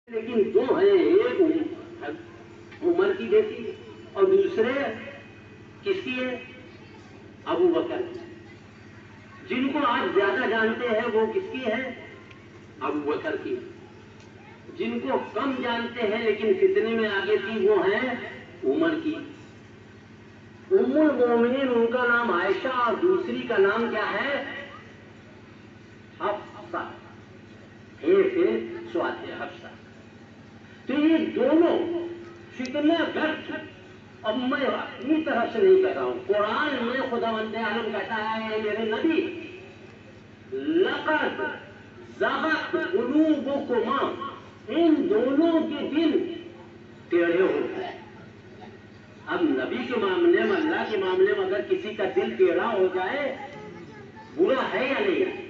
لیکن دو ہیں، ایک عمر کی بیٹی اور دوسرے کس کی ہے؟ ابو بکر۔ جن کو آپ زیادہ جانتے ہیں وہ کس کی ہے؟ ابو بکر کی۔ جن کو کم جانتے ہیں لیکن فتنے میں آگے تھی وہ ہیں عمر کی۔ ام المومنین ان کا نام عائشہ اور دوسری کا نام کیا ہے؟ حفصہ۔ حفصہ۔ تو یہ دونوں فتنہ گرد، اب میں اپنی طرف سے نہیں کہہ رہا ہوں، قرآن میں خداوند عالم کہتا ہے میرے نبی لقد زغت قلوبکما، ان دونوں کے دل ٹیڑھے ہو گئے۔ اب نبی کے معاملے میں، اللہ کے معاملے میں اگر کسی کا دل ٹیڑھا ہو جائے برا ہے یا نہیں؟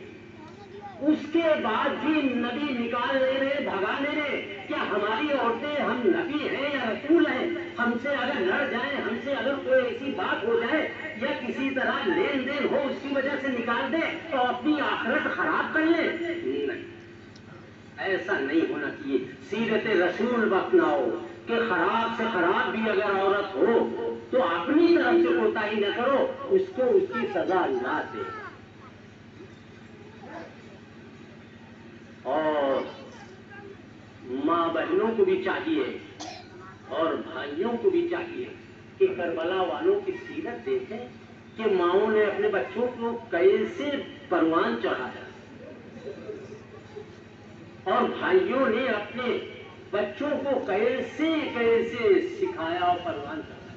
اس کے بعد بھی نبی نکال لے رہے، بھگا لے رہے۔ کیا ہماری عورتیں، ہم نبی ہیں یا رسول ہیں، ہم سے اگر لڑ جائیں، ہم سے اگر کوئی ایسی بات ہو جائے یا کسی طرح لین دین ہو اس کی وجہ سے نکال دے تو اپنی آخرت خراب کر لیں؟ نہیں، ایسا نہیں ہونا چاہیے۔ سیرت رسول اپناؤ کہ خراب سے خراب بھی اگر عورت ہو تو اپنی طرف سے کوتاہی نہ کرو، اس کو اس کی سزا اللہ دے۔ اور ماں بہنوں کو بھی چاہیے اور بھائیوں کو بھی چاہیے کہ کربلا والوں کی سیرت دیکھیں کہ ماؤں نے اپنے بچوں کو کیسے پروان چڑھایا اور بھائیوں نے اپنے بچوں کو کیسے کیسے سکھایا اور پروان چڑھایا۔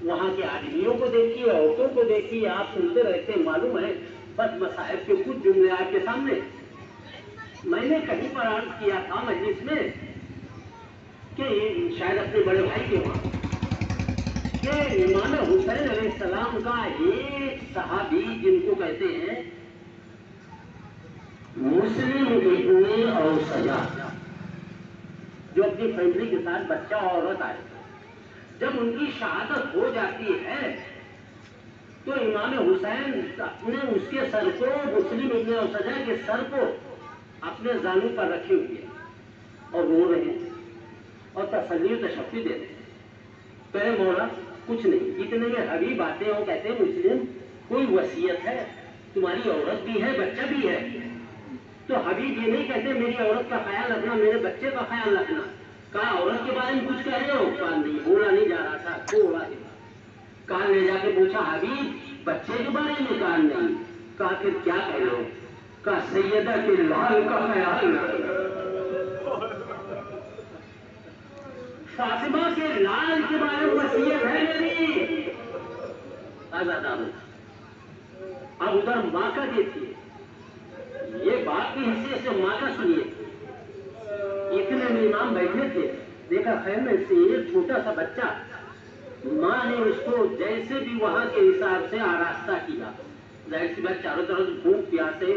وہاں کے آدمیوں کو دیکھیے، عورتوں کو دیکھیے، آپ سنتے رہتے ہیں، معلوم ہے۔ بس مصائب کے کچھ جملے آپ کے سامنے میں نے کہیں پر عرض کیا تھا مجلس میں کہ شاید اپنے بڑے بھائی کے وہاں کہ امام حسین علیہ السلام کا ایک صحابی جن کو کہتے ہیں مسلم ابن اوسجہ، جو اپنی فیملی کے ساتھ بچہ اور عورت آئے، جب ان کی شہادت ہو جاتی ہے تو امام حسین اپنے اس کے سر کو، مسلم ابن اوسجہ کے سر کو اپنے زانو پر رکھے ہوئے اور رو رہے ہیں اور تسلی و تشفی دے رہے ہیں۔ کہے مولا کچھ نہیں، اتنے میں حبیب آتے ہیں، وہ کہتے ہیں مسلم کوئی وصیت ہے؟ تمہاری عورت بھی ہے، بچہ بھی ہے۔ تو حبیب یہ نہیں کہتے میری عورت کا خیال رکھنا، میرے بچے کا خیال رکھنا۔ کہا عورت کے بارے میں کچھ کہہ رہے ہو؟ کہا نہیں، بولا نہیں جا رہا تھا، تھوڑا دے۔ کہا لے جا کے پوچھا حبیب بچے کے بارے میں؟ کہا نہیں۔ کہا پھر کیا کہہ رہے ہو؟ کہا سیدہ کے لال کا خیال رکھنا، فاطمہ کے لال کے بارے میں وصیت ہے میری۔ آزاد اب ادھر ماں کا دیکھیے، یہ بات کی حیثیت سے ماں کا سنیے۔ اتنے میں امام بیٹھے تھے، دیکھا خیر میں سے ایک چھوٹا سا بچہ، ماں نے اس کو جیسے بھی وہاں کے حساب سے آراستہ کیا۔ ظاہر سی بات، چاروں طرف بھوک پیاسے،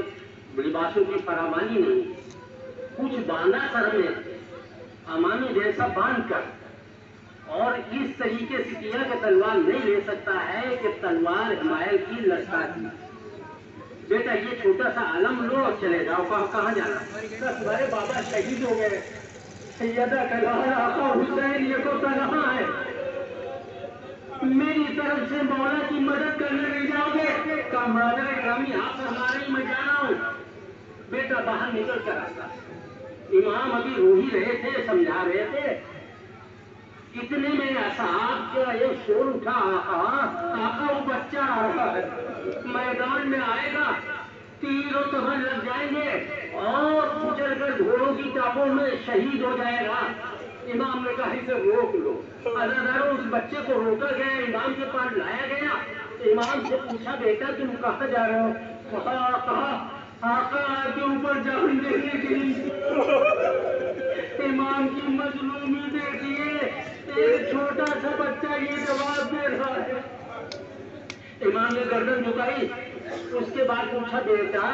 لباسوں کی فراوانی نہیں، کچھ باندھا سر میں امامی جیسا باندھ کر، اور اس طریقے سے کیا کہ تلوار نہیں لے سکتا ہے کہ تلوار حمایل کی لٹکا دی۔ بیٹا یہ چھوٹا سا علم لو اور چلے جاؤ۔ کہاں جانا؟ تمہارے بابا شہید ہو گئے، سیدہ کا لال آقا حسین یہ کو کہاں ہے، میری طرف سے مولا کی مدد کرنے لے جاؤ گے؟ کہا مادر گرامی آپ فرما رہی، میں جا رہا ہوں۔ بیٹا باہر نکل کر آتا، امام ابھی رو ہی رہے تھے، سمجھا رہے تھے، اتنے میں اصحاب کا یہ شور اٹھا، آقا وہ بچہ آ رہا ہے، میدان میں آئے گا، تیر و تمر لگ جائیں گے اور کچل کر گھوڑوں کی ٹاپوں میں شہید ہو جائے گا۔ امام نے کہا اسے روک لو۔ عزاداروں اس بچے کو روکا گیا، امام کے پاس لایا گیا۔ امام سے پوچھا بیٹا تم کہاں جا رہے ہو؟ کہا آقا کے اوپر جان دینے کے لیے۔ امام کی مظلومی دیکھیے، ایک چھوٹا سا بچہ یہ جواب دے رہا ہے۔ امام نے گردن جھکائی، اس کے بعد پوچھا بیٹا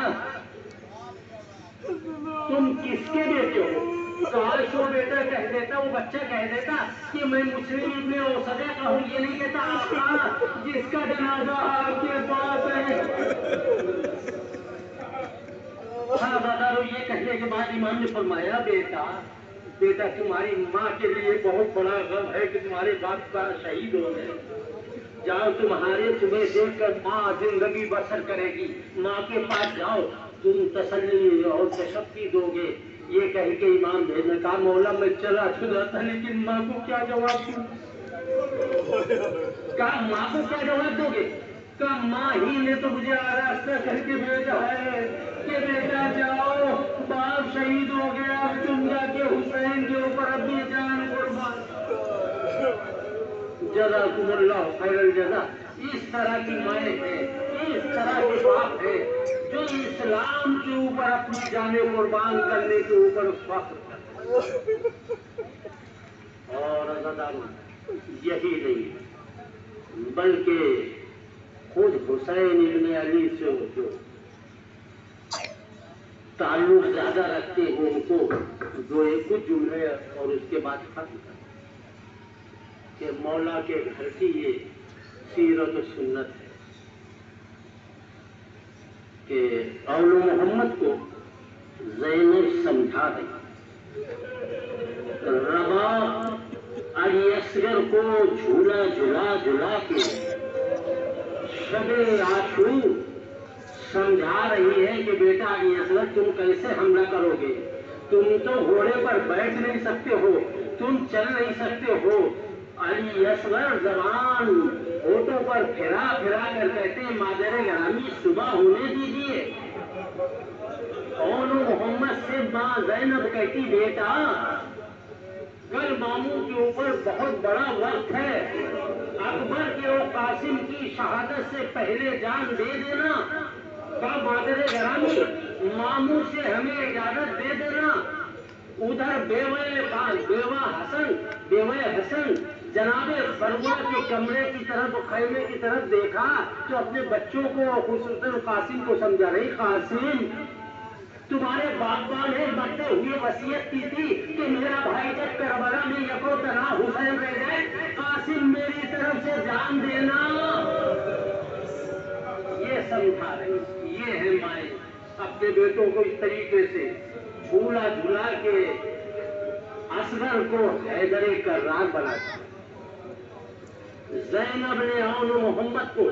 تم کس کے بیٹے ہو؟ کاش وہ بیٹا کہہ دیتا، وہ بچہ کہہ دیتا کہ میں مسلم ابن اوسجہ کا ہوں، یہ نہیں کہتا آقا جس کا جنازہ آپ کے پاس ہے۔ یہ کہنے کے بعد امام نے فرمایا بیٹا بیٹا تمہاری ماں کے لیے بہت بڑا غم ہے کہ تمہارے باپ کا شہید ہو گئے. جاؤ تمہیں دیکھ کر ماں زندگی بسر کرے گی. ماں کے پاس جاؤ تم تسلی اور تشفی دو گے. یہ کہہ کے امام نے کہا مولا میں چلا تھا لیکن ماں کو کیا جواب دوں؟ کہا ماں کو کیا جواب دو گے؟ کہا ماں ہی نے تو مجھے آراستہ کر کے بھیجا ہے کہ بیٹا جاؤ باپ شہید ہو گیا اب تم جا کے حسین کے اوپر اپنی جان قربان. جزاکم اللہ خیر الجزا. اس طرح کی مائیں ہیں, اس طرح کے باپ ہیں جو اسلام کے اوپر اپنی جانیں قربان کرنے کے اوپر فخر کرتے ہیں. اور عزیزانو یہی نہیں بلکہ خود حسین ابن علی سے جو تعلق زیادہ رکھتے ہیں ان کو جو ایک کچھ جملے اور اس کے بعد ختم کر کہ مولا کے گھر کی یہ سیرت و سنت ہے کہ اول محمد کو زینب سمجھا رہی, رباب علی اصغر کو جھولا جھلا جھلا کے شب عاشور سمجھا رہی ہے کہ بیٹا علی اصغر تم کیسے حملہ کرو گے؟ تم تو گھوڑے پر بیٹھ نہیں سکتے ہو, تم چل نہیں سکتے ہو. علی اصغر زبان ہونٹوں پر پھرا پھرا کر کہتے ہیں مادر گرامی صبح ہونے دیجیے. اول محمد سے ماں زینب کہتی بیٹا کل ماموں کے اوپر بہت بڑا وقت ہے, اکبر کے اور قاسم کی شہادت سے پہلے جان دے دینا. کہا مادر گرامی ماموں سے ہمیں اجازت دے دینا. ادھر بیوہ حسن جناب فروا کے کمرے کی طرف خیمے کی طرف دیکھا تو اپنے بچوں کو خصوصاً قاسم کو سمجھا رہی قاسم تمہارے باپ نے مرتے ہوئے وصیت کی تھی کہ میرا بھائی جب کربلا میں یکو تنہا حسین رہ جائے قاسم میری طرف سے جان دینا. یہ سمجھا رہی, یہ ہے مائیں اپنے بیٹوں کو اس طریقے سے جھولا جھولا کے اصغر کو حیدر کرار بناتا. زینب نے اول محمد کو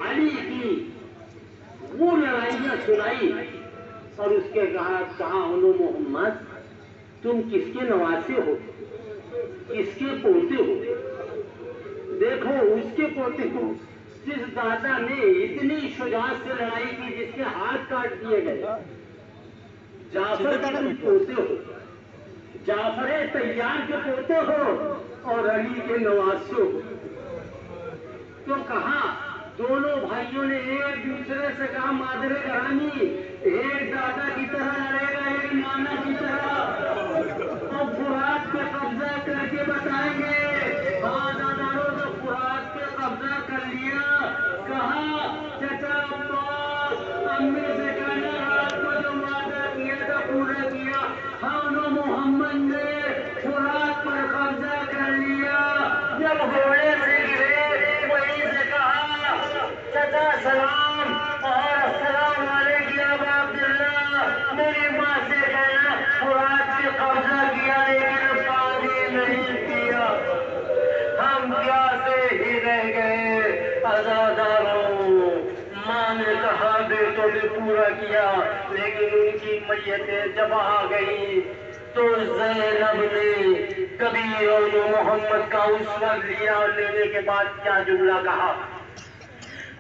علی کی وہ لڑائیاں سنائی اور اس کے کہا اول محمد تم کس کے نواسے ہو, کس کے پوتے ہو؟ دیکھو اس کے پوتے ہو جس دادا نے اتنی شجاعت سے لڑائی کی جس کے ہاتھ کاٹ دیے گئے. جعفر کا تم پوتے ہو, جعفر طیار کے پوتے ہو اور علی کے نواسے ہو. تو کہا دونوں بھائیوں نے ایک دوسرے سے کہا مادر گرامی ایک دادا کی طرح لڑے گا ایک نانا کی طرح اور فرات پہ قبضہ کر کے بتائیں گے. ہاں داداروں نے فرات پہ قبضہ کر لیا. کہا چچا عباس امی سے کہنا رات کو جو وعدہ کیا تھا پورا کیا. ہاں محمد نے فرات پر قبضہ کر لیا. جب گھوڑے سے گرے وہیں سے کہا چچا سلام اور السلام علیکم یا ابا عبداللہ. میری ماں سے کہنا فرات پہ قبضہ کیا لیکن پانی نہیں پیا. ہم پیاسے ہی رہ گئے. عزاداروں ماں نے کہا بیٹوں نے پورا کیا لیکن ان کی میتیں جب آ گئی تو زینب نے کبھی اول محمد کا اسوہ لیا. لینے کے بعد کیا جملہ کہا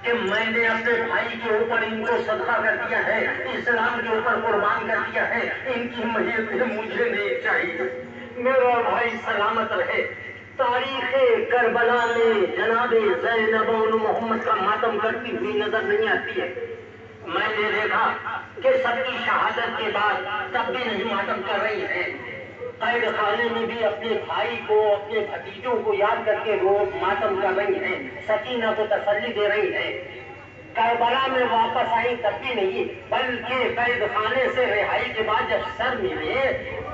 کہ میں نے اپنے بھائی کے اوپر ان کو صدقہ کر دیا ہے, اسلام کے اوپر قربان کر دیا ہے. ان کی میتیں مجھے نہیں چاہیے. میرا بھائی سلامت رہے. تاریخ کربلا میں جناب زینب اول محمد کا ماتم کرتی ہوئی نظر نہیں آتی ہے. میں نے دیکھا کہ سب کی شہادت کے بعد تب بھی نہیں ماتم کر رہی ہے. قید خانے میں بھی اپنے بھائی کو اپنے بھتیجوں کو یاد کر کے وہ ماتم کر رہی ہیں, سکینہ کو تسلی دے رہی ہیں. کربلا میں واپس آئی تب بھی نہیں بلکہ قید خانے سے رہائی کے بعد جب سر ملے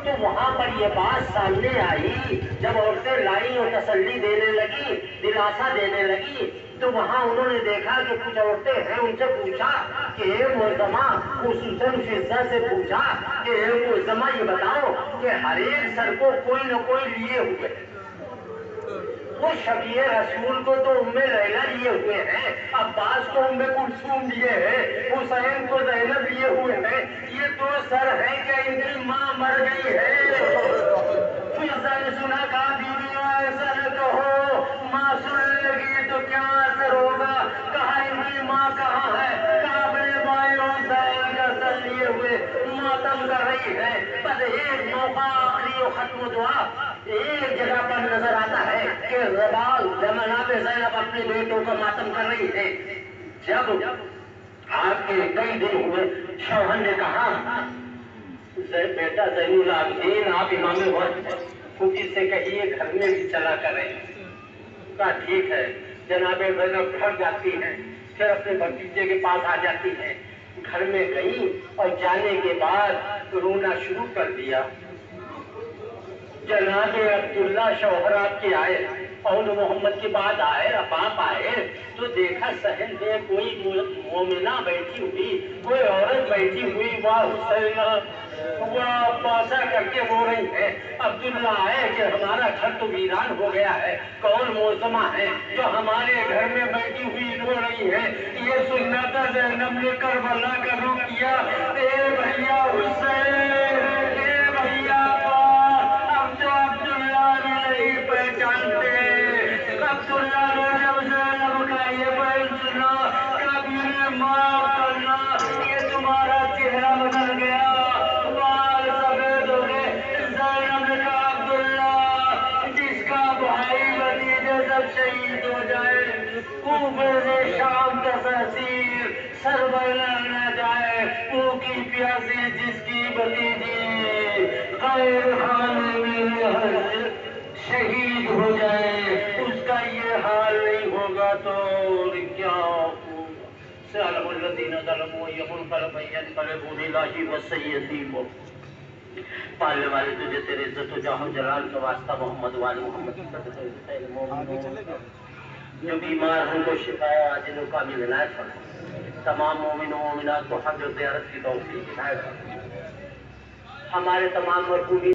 تو وہاں پر یہ بات سامنے آئی، جب عورتیں لائیں اور تسلی دینے لگی، دلاسا دینے لگی، تو وہاں انہوں نے دیکھا کہ کچھ عورتیں ہیں، ان سے پوچھا کہ اے معظمہ، خصوصاً فضہ سے پوچھا کہ اے معظمہ یہ بتاؤ کہ ہر ایک سر کو کوئی نہ کوئی لیے ہوئے، وہ شفیع رسول کو تو ام لیلہ لیے ہوئے ہیں، عباس کو ام کلثوم لیے ہیں، حسین کو زینب لیے ہوئے ہیں، یہ دو سر ہیں کہ ان کی ماں مر گئی ہے۔ فضہ نے سنا، کہا بیویوں ایسا نہ کہو، ماں سن لے گی تو کیا اثر ہوگا، کہا ان کی ماں کہاں ہے، کہا اپنے بھائی حسین کا سر لیے ہوئے ماتم کر رہی ہے۔ بس ایک موقع آخری و ختم دعا ایک جگہ پر نظر آتا ہے کہ جناب زینب اپنے بیٹوں کا ماتم کر رہی ہے۔ جب آپ کے کئی دن ہوئے، شوہر نے کہا بیٹا زین العابدین، آپ امام وقت پھوپھی سے کہیے گھر میں بھی چلا کریں۔ کہا ٹھیک ہے۔ جناب زینب گھر جاتی ہیں، پھر اپنے بھتیجے کے پاس آ جاتی ہیں، گھر میں گئی اور جانے کے بعد رونا شروع کر دیا۔ جناب عبداللہ شوہر آپ کے آئے اور محمد کے بعد آئے، باپ آئے تو دیکھا صحن میں کوئی مومنہ بیٹھی ہوئی، کوئی عورت بیٹھی ہوئی، واہ حسین، وہ پاسا کر کے رو رہی ہے۔ عبداللہ آئے کہ ہمارا گھر تو ویران ہو گیا ہے، کون معظمہ ہے جو ہمارے گھر میں بیٹھی ہوئی رو رہی ہے؟ یہ سننا تھا زینب نے کربلا کا رخ کیا، اے بھیا حسین، اے بھیا پہچانتے۔ عبداللہ نے جب زینب کا یہ بیان سنا، کبھی معاف کرنا، یہ تمہارا چہرہ بدل گیا، بال سفید ہو گئے۔ زینب نے کہا عبداللہ، جس کا بھائی بھتیجے سب شہید ہو جائے، کوفے سے شام کا تحصیل سربراہ نہ جائے، وہ کی پیاسی جس کی بھتیجی غیر خانے میں شہید ہو جائے، اس کا یہ حال نہیں ہوگا تو کیا ہوگا؟ سألہ الذین ظلموا ينقلبوا ينقلبوا للہ وسیئتیہم۔ پالنے والے تجھے تیرے عزت و جاہ و جلال کا واسطہ محمد وال محمد جو بیمار ہوں کو شفا عاجل و کامل عنایت فرما، تمام مومن و مومنات کو حج و زیارت کی توفیق عنایت فرما، ہمارے تمام مرحومین